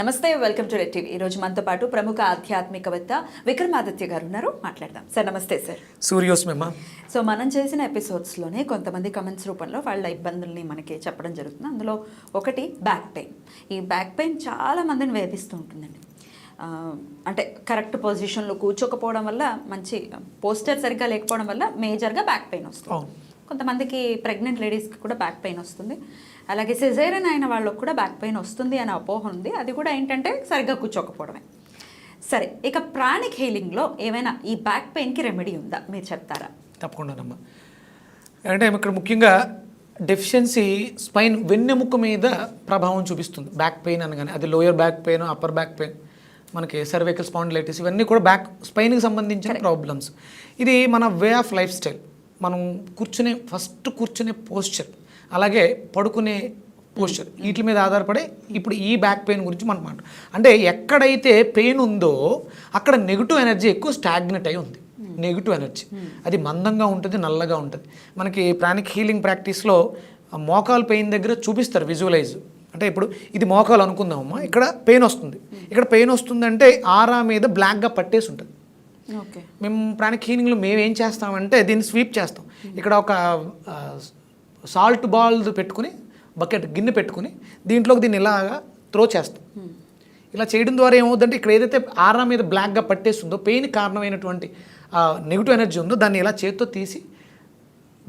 నమస్తే, welcome to red TV. ఈ రోజు మనతో పాటు ప్రముఖ ఆధ్యాత్మికవేత్త విక్రమాదిత్య గారు ఉన్నారు. మాట్లాడదాం. సార్ నమస్తే. సార్ సూర్యోస్మేమా. సో మనం చేసిన ఎపిసోడ్స్లోనే కొంతమంది కమెంట్స్ రూపంలో వాళ్ళ ఇబ్బందుల్ని మనకి చెప్పడం జరుగుతుంది. అందులో ఒకటి బ్యాక్ పెయిన్. ఈ బ్యాక్ పెయిన్ చాలా మందిని వేధిస్తూ ఉంటుందండి. అంటే కరెక్ట్ పొజిషన్లో కూర్చోకపోవడం వల్ల, మంచి పోస్టర్ సరిగ్గా లేకపోవడం వల్ల మేజర్గా బ్యాక్ పెయిన్ వస్తుంది. కొంతమందికి ప్రెగ్నెంట్ లేడీస్కి కూడా బ్యాక్ పెయిన్ వస్తుంది. అలాగే సిజేరియన్ అయిన వాళ్ళకు కూడా బ్యాక్ పెయిన్ వస్తుంది అనే అపోహ ఉంది. అది కూడా ఏంటంటే సరిగ్గా కూర్చోకపోవడమే. సరే, ఇక ప్రాణిక్ హీలింగ్లో ఏమైనా ఈ బ్యాక్ పెయిన్కి రెమెడీ ఉందా, మీరు చెప్తారా? తప్పకుండానమ్మా. అంటే ఇక్కడ ముఖ్యంగా డెఫిషియన్సీ స్పైన్ వెన్నెముక మీద ప్రభావం చూపిస్తుంది. బ్యాక్ పెయిన్ అనగానే అది lower back pain, upper back pain, మనకి సర్వైకల్ స్పాండిలైటిస్, ఇవన్నీ కూడా బ్యాక్ స్పైన్కి సంబంధించిన ప్రాబ్లమ్స్. ఇది మన వే ఆఫ్ లైఫ్ స్టైల్. మనం ఫస్ట్ కూర్చునే పోస్చర్, అలాగే పడుకునే పోస్చర్, వీటి మీద ఆధారపడే ఇప్పుడు ఈ బ్యాక్ పెయిన్ గురించి మనం అంటే ఎక్కడైతే పెయిన్ ఉందో అక్కడ నెగిటివ్ ఎనర్జీ ఎక్కువ స్టాగ్నెట్ అయి ఉంది. నెగిటివ్ ఎనర్జీ అది మందంగా ఉంటుంది, నల్లగా ఉంటుంది. మనకి ప్రాణిక్ హీలింగ్ ప్రాక్టీస్లో మోకాలు పెయిన్ దగ్గర చూపిస్తారు విజువలైజ్. అంటే ఇప్పుడు ఇది మోకాలు అనుకుందామమ్మా, ఇక్కడ పెయిన్ వస్తుంది. ఇక్కడ పెయిన్ వస్తుందంటే ఆరా మీద బ్లాక్గా పట్టేసి ఉంటుంది. ఓకే, మేము ప్రాణిక్ హీలింగ్లో మేము ఏం చేస్తామంటే దీన్ని స్వీప్ చేస్తాం. ఇక్కడ ఒక సాల్ట్ బాల్ పెట్టుకుని, బకెట్ గిన్నె పెట్టుకుని దీంట్లోకి దీన్ని ఇలాగా త్రో చేస్తాం. ఇలా చేయడం ద్వారా ఏమవుతుందంటే ఇక్కడ ఏదైతే ఆరా మీద బ్లాక్గా పట్టేస్తుందో, పెయిన్ కారణమైనటువంటి నెగిటివ్ ఎనర్జీ ఉందో దాన్ని ఇలా చేతితో తీసి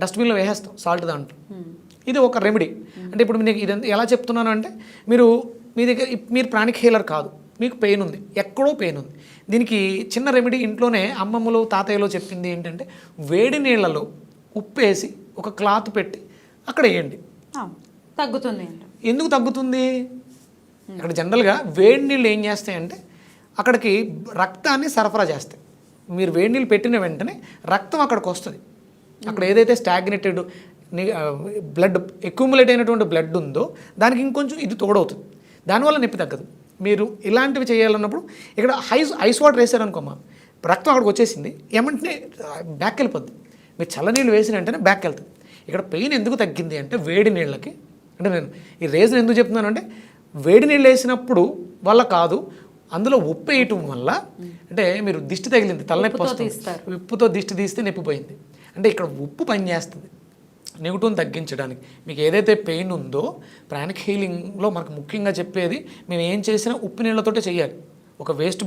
డస్ట్బిన్లో వేసేస్తాం, సాల్ట్ దాంట్లో. ఇది ఒక రెమెడీ. అంటే ఇప్పుడు మీకు ఇది ఎలా చెప్తున్నాను అంటే, మీ దగ్గర మీరు ప్రాణిక్ హీలర్ కాదు, మీకు పెయిన్ ఉంది, ఎక్కడో పెయిన్ ఉంది. దీనికి చిన్న రెమెడీ ఇంట్లోనే అమ్మమ్మలు తాతయ్యలో చెప్పింది ఏంటంటే, వేడి నీళ్ళలో ఉప్పు వేసి ఒక క్లాత్ పెట్టి అక్కడ వేయండి, తగ్గుతుంది. ఎందుకు తగ్గుతుంది? అక్కడ జనరల్గా వేడి నీళ్ళు ఏం చేస్తాయంటే అక్కడికి రక్తాన్ని సరఫరా చేస్తాయి. మీరు వేడి నీళ్ళు పెట్టిన వెంటనే రక్తం అక్కడికి వస్తుంది. అక్కడ ఏదైతే స్టాగ్నేటెడ్ బ్లడ్ అక్యూములేట్ అయినటువంటి బ్లడ్ ఉందో దానికి ఇంకొంచెం ఇది తోడవుతుంది. దానివల్ల నొప్పి తగ్గదు. మీరు ఇలాంటివి చేయాలన్నప్పుడు ఇక్కడ ఐస్ వాటర్ వేసారనుకోమా, రక్తం అక్కడికి వచ్చేసింది, ఏమంటే బ్యాక్ వెళ్ళిపోద్ది. మీరు చల్లనీళ్ళు వేసిన వెంటనే బ్యాక్ వెళ్తుంది. ఇక్కడ పెయిన్ ఎందుకు తగ్గింది అంటే వేడి నీళ్ళకి, అంటే నేను ఈ రీజన్ ఎందుకు చెప్తున్నాను అంటే, వేడి నీళ్ళు వేసినప్పుడు వల్ల కాదు, అందులో ఉప్పు వేయటం వల్ల. అంటే మీరు దిష్టి తగిలింది, తలనొప్పి వస్తుంది, ఉప్పుతో దిష్టి తీస్తే నొప్పిపోయింది. అంటే ఇక్కడ ఉప్పు పనిచేస్తుంది నెగిటివ్ని తగ్గించడానికి. మీకు ఏదైతే పెయిన్ ఉందో ప్రాణిక్ హీలింగ్లో మనకు ముఖ్యంగా చెప్పేది, మేము ఏం చేసినా ఉప్పు నీళ్ళతోటే చేయాలి. ఒక వేస్ట్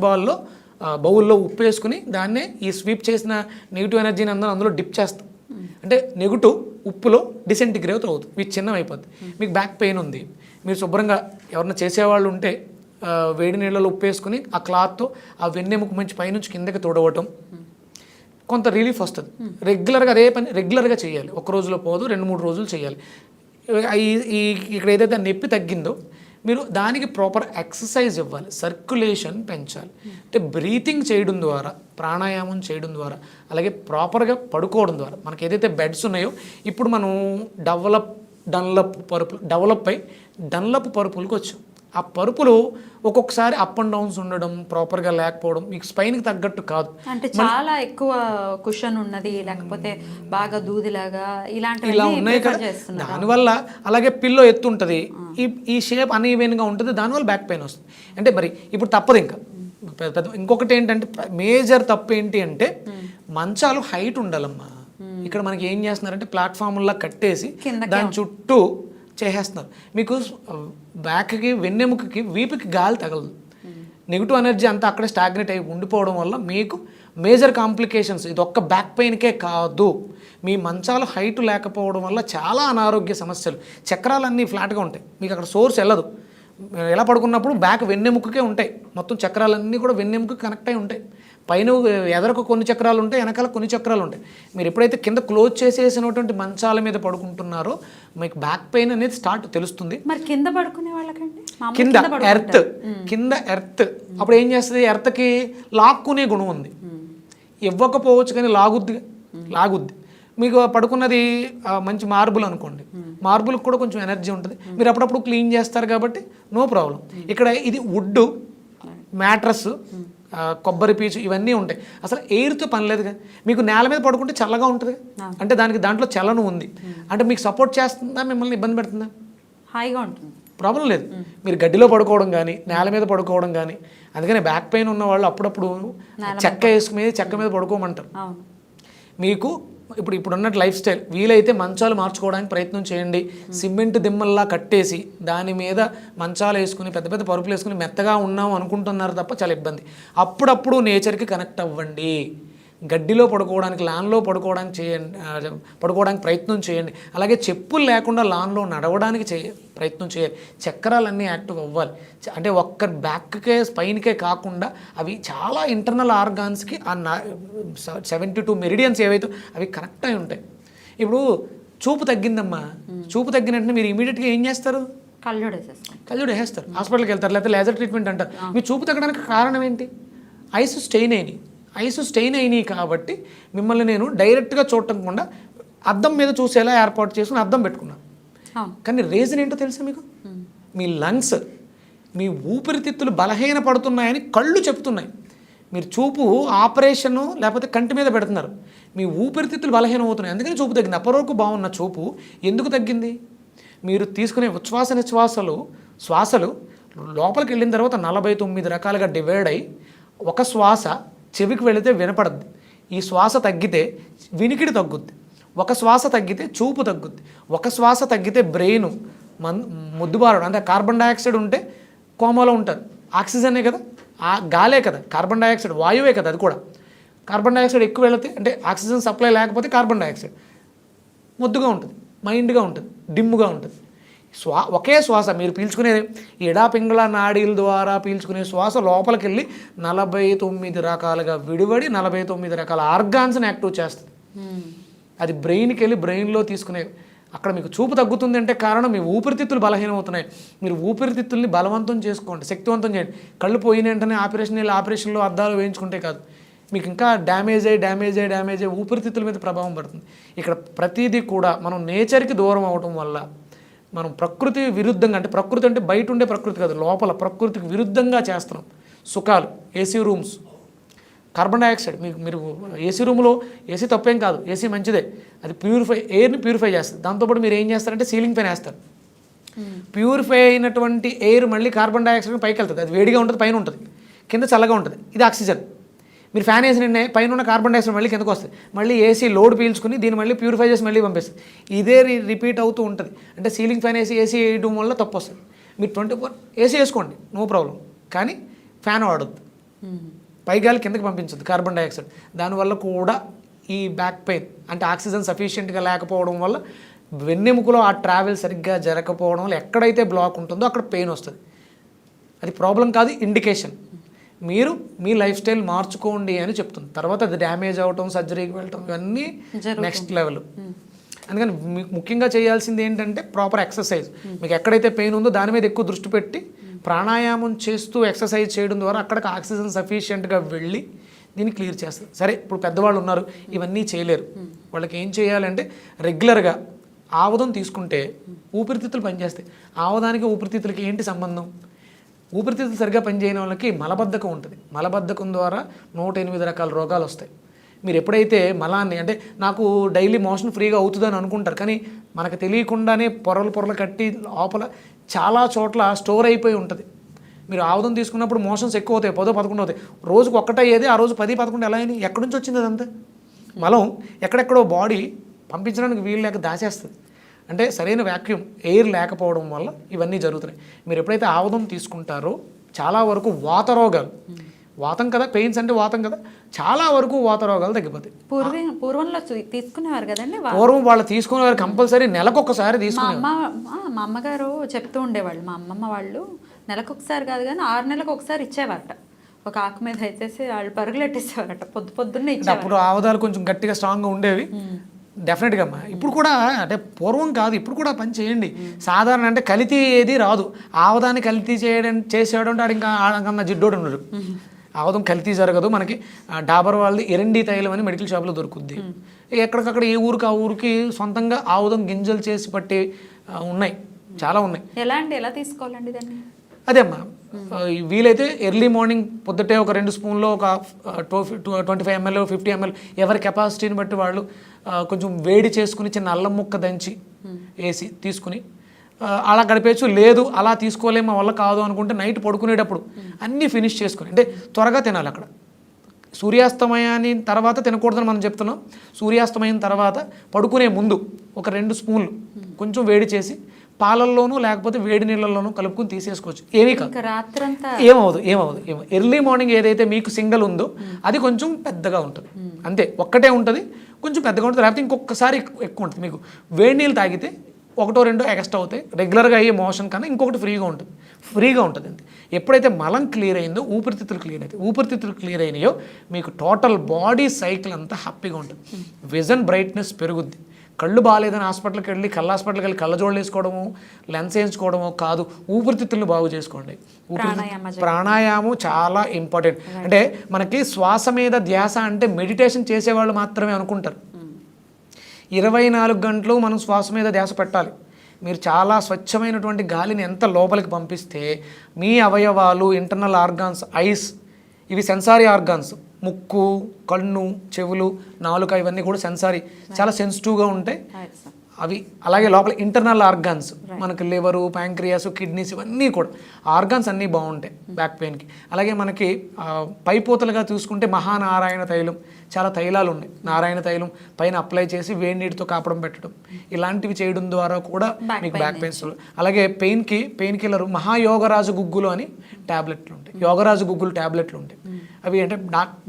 బౌల్లో ఉప్పు వేసుకుని దాన్నే ఈ స్వీప్ చేసిన నెగిటివ్ ఎనర్జీని అందులో డిప్ చేస్తాం. అంటే నెగిటివ్ ఉప్పులో డిసెంటిగ్రేట్ అవుతుంది, మీకు చిన్నం అయిపోద్ది. మీకు బ్యాక్ పెయిన్ ఉంది, మీరు శుభ్రంగా ఎవరన్నా చేసేవాళ్ళు ఉంటే వేడి నీళ్ళలో ఉప్పు వేసుకుని ఆ క్లాత్తో ఆ వెన్నెముక మంచి పైనుంచి కిందకి తోడవటం, కొంత రిలీఫ్ వస్తుంది. రెగ్యులర్గా అదే పని రెగ్యులర్గా చేయాలి. ఒక రోజులో పోదు, 2-3 రోజులు చేయాలి. ఇక్కడ ఏదైతే నొప్పి తగ్గిందో మీరు దానికి ప్రాపర్ ఎక్సర్సైజ్ ఇవ్వాలి, సర్క్యులేషన్ పెంచాలి. అంటే బ్రీతింగ్ చేయడం ద్వారా, ప్రాణాయామం చేయడం ద్వారా, అలాగే ప్రాపర్గా పడుకోవడం ద్వారా. మనకి ఏదైతే బెడ్స్ ఉన్నాయో ఇప్పుడు మనం డెవలప్ అయి డన్లప్ పరుపులకు వచ్చాం. ఆ పరుపులు ఒక్కొక్కసారి అప్ అండ్ డౌన్స్ ఉండడం, ప్రాపర్గా లేకపోవడం, మీకు స్పైన్కి తగ్గట్టు కాదు. అంటే చాలా ఎక్కువ కుషన్ ఉన్నది, లేకపోతే బాగా దూదిలాగా ఇలా ఉన్నాయి కదా. దానివల్ల అలాగే పిల్లో ఎత్తు ఉంటుంది, ఈ షేప్ అన్ఈవెన్గా ఉంటుంది, దానివల్ల బ్యాక్ పెయిన్ వస్తుంది. అంటే మరి ఇప్పుడు తప్పదు. ఇంకా ఇంకొకటి ఏంటంటే మేజర్ తప్పు ఏంటి అంటే, మంచాలు హైట్ ఉండాలమ్మా. ఇక్కడ మనకి ఏం చేస్తున్నారంటే ప్లాట్ఫామ్లా కట్టేసి దాని చుట్టూ చేసేస్తున్నారు. మీకు బ్యాక్కి, వెన్నెముకకి, వీపుకి గాలి తగలదు. నెగిటివ్ ఎనర్జీ అంతా అక్కడ స్టాగ్నేట్ అయి ఉండిపోవడం వల్ల మీకు మేజర్ కాంప్లికేషన్స్. ఇది ఒక్క బ్యాక్ పెయిన్కే కాదు, మీ మంచాలు హైట్ లేకపోవడం వల్ల చాలా అనారోగ్య సమస్యలు. చక్రాలన్నీ ఫ్లాట్గా ఉంటాయి, మీకు అక్కడ సోర్స్ వెళ్ళదు. ఎలా పడుకున్నప్పుడు బ్యాక్ వెన్నెముకకే ఉంటాయి, మొత్తం చక్రాలన్నీ కూడా వెన్నెముక కనెక్ట్ అయి ఉంటాయి. పైన ఎదరకు కొన్ని చక్రాలు ఉంటాయి, వెనకాల కొన్ని చక్రాలు ఉంటాయి. మీరు ఎప్పుడైతే కింద క్లోజ్ చేసేసినటువంటి మంచాల మీద పడుకుంటున్నారో మీకు బ్యాక్ పెయిన్ అనేది తెలుస్తుంది. మరి కింద పడుకునే వాళ్ళకండి, కింద ఎర్త్ అప్పుడు ఏం చేస్తుంది, ఎర్త్కి లాక్కునే గుణం ఉంది. ఇవ్వకపోవచ్చు కానీ లాగుద్ది. మీకు పడుకున్నది మంచి మార్బుల్ అనుకోండి, మార్బుల్కి కూడా కొంచెం ఎనర్జీ ఉంటుంది, మీరు అప్పుడప్పుడు క్లీన్ చేస్తారు కాబట్టి నో ప్రాబ్లం. ఇక్కడ ఇది వుడ్, మ్యాట్రస్, కొబ్బరి పీచు, ఇవన్నీ ఉంటాయి. అసలు ఎయిర్తో పని లేదు కదా. మీకు నేల మీద పడుకుంటే చల్లగా ఉంటుంది, అంటే దాంట్లో చలనం ఉంది. అంటే మీకు సపోర్ట్ చేస్తుందా, మిమ్మల్ని ఇబ్బంది పెడుతుందా? హాయిగా ఉంటుంది. ప్రాబ్లం లేదు. మీరు గడ్డిలో పడుకోవడం కానీ నేల మీద పడుకోవడం కానీ, అందుకని బ్యాక్ పెయిన్ ఉన్న వాళ్ళు అప్పుడప్పుడు చెక్క మీద పడుకోమంటారు. మీకు ఇప్పుడున్నట్టు లైఫ్ స్టైల్ వీలైతే మంచాలు మార్చుకోవడానికి ప్రయత్నం చేయండి. సిమెంట్ దిమ్మల్లా కట్టేసి దాని మీద మంచాలు వేసుకుని పెద్ద పెద్ద పరుపులు వేసుకుని మెత్తగా ఉన్నాం అనుకుంటున్నారు తప్ప చాలా ఇబ్బంది. అప్పుడప్పుడు నేచర్కి కనెక్ట్ అవ్వండి. గడ్డిలో పడుకోవడానికి లాన్లో పడుకోవడానికి ప్రయత్నం చేయండి. అలాగే చెప్పులు లేకుండా లాన్లో నడవడానికి ప్రయత్నం చేయాలి. చక్రాలన్నీ యాక్టివ్ అవ్వాలి. అంటే ఒక్క బ్యాక్కే స్పైన్కే కాకుండా అవి చాలా ఇంటర్నల్ ఆర్గాన్స్కి ఆ 72 మెరిడియన్స్ ఏవైతే అవి కనెక్ట్ అయి ఉంటాయి. ఇప్పుడు చూపు తగ్గిందమ్మా, చూపు తగ్గిన వెంటనే మీరు ఇమీడియట్గా ఏం చేస్తారు? కళ్ళజోడు వేసేస్తారు, హాస్పిటల్కి వెళ్తారు, లేకపోతే లేజర్ ట్రీట్మెంట్ అంటారు. మీ చూపు తగ్గడానికి కారణం ఏంటి? ఐస్ స్టెయిన్ అయినాయి కాబట్టి మిమ్మల్ని నేను డైరెక్ట్గా చూడకుండా అద్దం మీద చూసేలా ఏర్పాటు చేసుకుని అద్దం పెట్టుకున్నాను. కానీ రీజన్ ఏంటో తెలుసా మీకు? మీ లంగ్స్, మీ ఊపిరితిత్తులు బలహీన పడుతున్నాయని కళ్ళు చెప్తున్నాయి. మీరు చూపు ఆపరేషన్ లేకపోతే కంటి మీద పెడుతున్నారు, మీ ఊపిరితిత్తులు బలహీనం అవుతున్నాయి, అందుకని చూపు తగ్గింది. అప్పటివరకు బాగున్న చూపు ఎందుకు తగ్గింది? మీరు తీసుకునే ఉచ్ఛ్వాస నిశ్వాసలు శ్వాసలు లోపలికి వెళ్ళిన తర్వాత 49 రకాలుగా డివైడ్ అయ్యి ఒక శ్వాస చెవికి వెళితే వినపడద్ది. ఈ శ్వాస తగ్గితే వినికిడి తగ్గుద్ది, ఒక శ్వాస తగ్గితే చూపు తగ్గుద్ది, ఒక శ్వాస తగ్గితే బ్రెయిన్ ముద్దుబారడం. అంటే కార్బన్ డైఆక్సైడ్ ఉంటే కోమాలో ఉంటారు, ఆక్సిజనే కదా, ఆ గాలే కదా, కార్బన్ డైఆక్సైడ్ వాయువే కదా, అది కూడా. కార్బన్ డైఆక్సైడ్ ఎక్కువ వెళితే అంటే ఆక్సిజన్ సప్లై లేకపోతే కార్బన్ డైఆక్సైడ్ మొద్దుగా ఉంటుంది, మైండ్గా ఉంటుంది, డిమ్ముగా ఉంటుంది. ఒకే శ్వాస మీరు పీల్చుకునే ఎడాపింగళ నాడీల ద్వారా పీల్చుకునే శ్వాస లోపలికి వెళ్ళి 49 రకాలుగా విడివడి 49 రకాల ఆర్గాన్స్ని యాక్టివ్ చేస్తుంది. అది బ్రెయిన్కి వెళ్ళి బ్రెయిన్లో తీసుకునే. అక్కడ మీకు చూపు తగ్గుతుంది అంటే కారణం మీ ఊపిరితిత్తులు బలహీనం అవుతున్నాయి. మీరు ఊపిరితిత్తుల్ని బలవంతం చేసుకోండి, శక్తివంతం చేయండి. కళ్ళు పోయిన వెంటనే ఆపరేషన్లో అద్దాలు వేయించుకుంటే కాదు, మీకు ఇంకా డ్యామేజ్ అయ్యి ఊపిరితిత్తుల మీద ప్రభావం పడుతుంది. ఇక్కడ ప్రతిదీ కూడా మనం నేచర్కి దూరం అవటం వల్ల, మనం ప్రకృతి విరుద్ధంగా, అంటే ప్రకృతి అంటే బయట ఉండే ప్రకృతి కాదు, లోపల ప్రకృతికి విరుద్ధంగా చేస్తున్నాం. సుఖాలు, ఏసీ రూమ్స్, కార్బన్ డైఆక్సైడ్. మీరు ఏసీ రూమ్లో ఏసీ తప్పేం కాదు, ఏసీ మంచిదే, అది ఎయిర్ని ప్యూరిఫై చేస్తుంది. దాంతోపాటు మీరు ఏం చేస్తారంటే సీలింగ్ ఫ్యాన్ వేస్తారు. ప్యూరిఫై అయినటువంటి ఎయిర్ మళ్ళీ కార్బన్ డైఆక్సైడ్ పైకి వెళ్తుంది. అది వేడిగా ఉంటుంది, పైన ఉంటుంది, కింద చల్లగా ఉంటుంది. ఇది ఆక్సిజన్. మీరు ఫ్యాన్ వేసిన పైన ఉన్న కార్బన్ డైఆక్సైడ్ మళ్ళీ కిందకు వస్తుంది, మళ్ళీ ఏసీ లోడ్ పీల్చుకుని దీన్ని మళ్ళీ ప్యూరిఫై చేసి మళ్ళీ పంపిస్తుంది. ఇదే రిపీట్ అవుతూ ఉంటుంది. అంటే సీలింగ్ ఫ్యాన్ ఏసీ వేయడం వల్ల తప్పు వస్తుంది. మీరు 24 ఏసీ వేసుకోండి, నో ప్రాబ్లం, కానీ ఫ్యాన్ వాడొద్దు, పైగాలి కిందకి పంపించద్దు కార్బన్ డైఆక్సైడ్. దానివల్ల కూడా ఈ బ్యాక్ పెయిన్, అంటే ఆక్సిజన్ సఫిషియెంట్గా లేకపోవడం వల్ల వెన్నెముకలో ఆ ట్రావెల్ సరిగ్గా జరగకపోవడం వల్ల ఎక్కడైతే బ్లాక్ ఉంటుందో అక్కడ పెయిన్ వస్తుంది. అది ప్రాబ్లం కాదు, ఇండికేషన్. మీరు మీ లైఫ్ స్టైల్ మార్చుకోండి అని చెప్తుంది. తర్వాత అది డ్యామేజ్ అవ్వటం, సర్జరీకి వెళ్ళటం, ఇవన్నీ నెక్స్ట్ లెవెల్. అందుకని మీకు ముఖ్యంగా చేయాల్సింది ఏంటంటే ప్రాపర్ ఎక్సర్సైజ్. మీకు ఎక్కడైతే పెయిన్ ఉందో దాని మీద ఎక్కువ దృష్టి పెట్టి ప్రాణాయామం చేస్తూ ఎక్సర్సైజ్ చేయడం ద్వారా అక్కడికి ఆక్సిజన్ సఫిషియెంట్గా వెళ్ళి దీన్ని క్లియర్ చేస్తుంది. సరే, ఇప్పుడు పెద్దవాళ్ళు ఉన్నారు, ఇవన్నీ చేయలేరు, వాళ్ళకి ఏం చేయాలంటే రెగ్యులర్గా ఆముదం తీసుకుంటే ఊపిరితిత్తులు పనిచేస్తాయి. ఆముదానికి ఊపిరితిత్తులకి ఏంటి సంబంధం? ఊపిరితిత్తులు సరిగ్గా పనిచేయని వాళ్ళకి మలబద్ధకం ఉంటుంది. మలబద్ధకం ద్వారా 108 రకాల రోగాలు వస్తాయి. మీరు ఎప్పుడైతే మలాన్ని, అంటే నాకు డైలీ మోషన్ ఫ్రీగా అవుతుందని అనుకుంటారు, కానీ మనకు తెలియకుండానే పొరలు కట్టి లోపల చాలా చోట్ల స్టోర్ అయిపోయి ఉంటుంది. మీరు ఆముదం తీసుకున్నప్పుడు మోషన్స్ ఎక్కువ అవుతాయి, 10-11 అవుతాయి. రోజుకు ఒక్కటయ్యేది, ఆ రోజు 10-11 ఎలా అయినాయి? ఎక్కడి నుంచి వచ్చింది అదంతా? మలం ఎక్కడెక్కడో బాడీ పంపించడానికి వీలు లేక దాచేస్తుంది. అంటే సరైన వ్యాక్యూమ్ ఎయిర్ లేకపోవడం వల్ల ఇవన్నీ జరుగుతున్నాయి. మీరు ఎప్పుడైతే ఆముదం తీసుకుంటారో చాలా వరకు వాత రోగాలు, వాతం కదా, పెయిన్స్ అంటే వాతం కదా, చాలా వరకు వాత రోగాలు తగ్గిపోతాయి. పూర్వంలో తీసుకునేవారు కదండి, పూర్వం వాళ్ళు తీసుకునేవారు, కంపల్సరీ నెలకొకసారి తీసుకునేవారు. మా అమ్మగారు చెప్తూ ఉండేవాళ్ళు, మా అమ్మమ్మ వాళ్ళు నెలకొకసారి కాదు కానీ 6 నెలలకు ఒకసారి ఇచ్చేవారట. ఒక ఆకు మీద వేసేసి వాళ్ళు పరుగులెట్టేసేవారట, పొద్దున్నే ఇచ్చేవారు. అప్పుడు ఆముదాలు కొంచెం గట్టిగా స్ట్రాంగ్గా ఉండేవి. డెఫినెట్గా అమ్మా, ఇప్పుడు కూడా అంటే పూర్వం కాదు, ఇప్పుడు కూడా పని చేయండి. సాధారణ అంటే కల్తీ ఏది రాదు. ఆముదాన్ని కల్తీ చేసేవాడు అంటే ఆడు ఇంకా ఆడకన్నా జిడ్డోడు ఉండడు. ఆముదం కల్తీ జరగదు. మనకి డాబర్ వాళ్ళది ఎరండి తైలం అని మెడికల్ షాప్లో దొరుకుద్ది. ఎక్కడికక్కడ ఏ ఊరికి ఆ ఊరికి సొంతంగా ఆముదం గింజలు చేసి పట్టి ఉన్నాయి, చాలా ఉన్నాయి. ఎలా తీసుకోవాలండి దాన్ని? అదే అమ్మా, వీలైతే ఎర్లీ మార్నింగ్ పొద్దుటే ఒక 2 స్పూన్లో ఒక 25 ml 50 ml ఎవరి కెపాసిటీని బట్టి వాళ్ళు కొంచెం వేడి చేసుకుని చిన్న అల్లం ముక్క దంచి వేసి తీసుకుని అలా గడిపేయచ్చు, లేదు అలా తీసుకోలేము మా వల్ల కాదు అనుకుంటే నైట్ పడుకునేటప్పుడు అన్నీ ఫినిష్ చేసుకొని, అంటే త్వరగా తినాలి. అక్కడ సూర్యాస్తమయాన్ని తర్వాత తినకూడదని మనం చెప్తున్నాం. సూర్యాస్తమయం తర్వాత పడుకునే ముందు ఒక 2 స్పూన్లు కొంచెం వేడి చేసి పాలల్లోనూ లేకపోతే వేడి నీళ్ళల్లోనూ కలుపుకొని తీసేసుకోవచ్చు. ఏమీ కాదు, రాత్రంతా ఏమవుదు. ఎర్లీ మార్నింగ్ ఏదైతే మీకు సింగల్ ఉందో అది కొంచెం పెద్దగా ఉంటుంది, అంతే, ఒక్కటే ఉంటుంది, కొంచెం పెద్దగా ఉంటుంది. లేకపోతే ఇంకొకసారి ఎక్కువ ఉంటుంది. మీకు వేడి నీళ్ళు తాగితే 1 2 ఎక్స్ట్రా అవుతాయి. రెగ్యులర్గా అయ్యే మోషన్ కన్నా ఇంకొకటి ఫ్రీగా ఉంటుంది అంతే. ఎప్పుడైతే మలం క్లియర్ అయిందో ఊపిరితిత్తులు క్లియర్ అయినాయో మీకు టోటల్ బాడీ సైకిల్ అంతా హ్యాపీగా ఉంటుంది. విజన్ బ్రైట్నెస్ పెరుగుద్ది. కళ్ళు బాగాలేదని హాస్పిటల్కి వెళ్ళి హాస్పిటల్కి వెళ్ళి కళ్ళజోళ్ళు వేసుకోవడము, లెన్స్ వేయించుకోవడము కాదు, ఊపిరితిత్తులను బాగు చేసుకోండి. ప్రాణాయామం చాలా ఇంపార్టెంట్. అంటే మనకి శ్వాస మీద ధ్యాస అంటే మెడిటేషన్ చేసేవాళ్ళు మాత్రమే అనుకుంటారు. 24 గంటలు మనం శ్వాస మీద ధ్యాస పెట్టాలి. మీరు చాలా స్వచ్ఛమైనటువంటి గాలిని ఎంత లోపలికి పంపిస్తే మీ అవయవాలు, ఇంటర్నల్ ఆర్గాన్స్, ఐస్, ఇవి సెన్సారీ ఆర్గాన్స్, ముక్కు, కన్ను, చెవులు, నాలుక, ఇవన్నీ కూడా చాలా సెన్సిటివ్గా ఉంటాయి అవి. అలాగే లోపల ఇంటర్నల్ ఆర్గాన్స్ మనకి లివరు, ప్యాంక్రియాస్, కిడ్నీస్, ఇవన్నీ కూడా ఆర్గాన్స్ అన్నీ బాగుంటాయి బ్యాక్ పెయిన్కి. అలాగే మనకి పైపోతలుగా చూసుకుంటే మహానారాయణ తైలం, చాలా తైలాలు ఉన్నాయి. నారాయణ తైలం పైన అప్లై చేసి వేడి నీటితో కాపడం పెట్టడం, ఇలాంటివి చేయడం ద్వారా కూడా మీకు బ్యాక్ పెయిన్స్. అలాగే పెయిన్ కిల్లర్ మహాయోగరాజు గుగ్గులు అని ట్యాబ్లెట్లు ఉంటాయి. యోగరాజు గుగ్గులు ట్యాబ్లెట్లు ఉంటాయి. అవి అంటే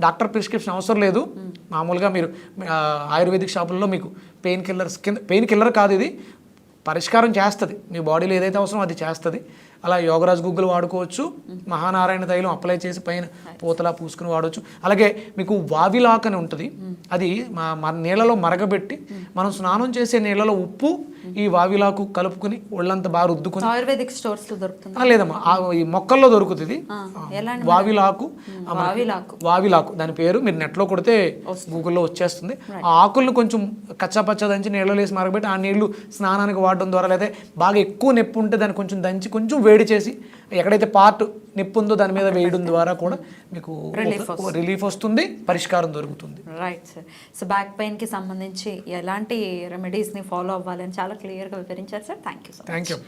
డాక్టర్ ప్రిస్క్రిప్షన్ అవసరం లేదు. మామూలుగా మీరు ఆయుర్వేదిక్ షాపుల్లో మీకు పెయిన్ కిల్లర్ కాదు, ఇది పరిష్కారం చేస్తుంది. మీ బాడీలో ఏదైతే అవసరం అది చేస్తుంది. అలా యోగరాజ్ గుగ్గులు వాడుకోవచ్చు. మహానారాయణ తైలం అప్లై చేసి పైన పూతలా పూసుకుని వాడవచ్చు. అలాగే మీకు వావిలాక్ అని ఉంటుంది, అది నీళ్ళలో మరగబెట్టి మనం స్నానం చేసే నీళ్ళలో ఉప్పు, ఈ వావిలాకు కలుపుకుని ఒళ్ళంతా బాగా రుద్దుకుని, ఆయుర్వేదిక్ స్టోర్స్ లో దొరుకుతుంది. లేదమ్మా, ఈ మొక్కల్లో దొరుకుతుంది వావిలాకు దాని పేరు. మీరు నెట్లో కొడితే గూగుల్లో వచ్చేస్తుంది. ఆ ఆకులను కొంచెం కచ్చాపచ్చా దంచి నీళ్ళలో వేసి మరగబెట్టి ఆ నీళ్లు స్నానానికి వాడడం ద్వారా, లేదా బాగా ఎక్కువ నొప్పి ఉంటే దాన్ని కొంచెం దంచి కొంచెం వేడి చేసి ఎక్కడైతే పార్ట్ నొప్పి ఉందో దాని మీద వేయడం ద్వారా కూడా మీకు రిలీఫ్ వస్తుంది, పరిష్కారం దొరుకుతుంది. Right sir. సో బ్యాక్ పెయిన్కి సంబంధించి ఎలాంటి రెమెడీస్ని ఫాలో అవ్వాలని చాలా క్లియర్గా వివరించారు sir. Thank you. Thank you.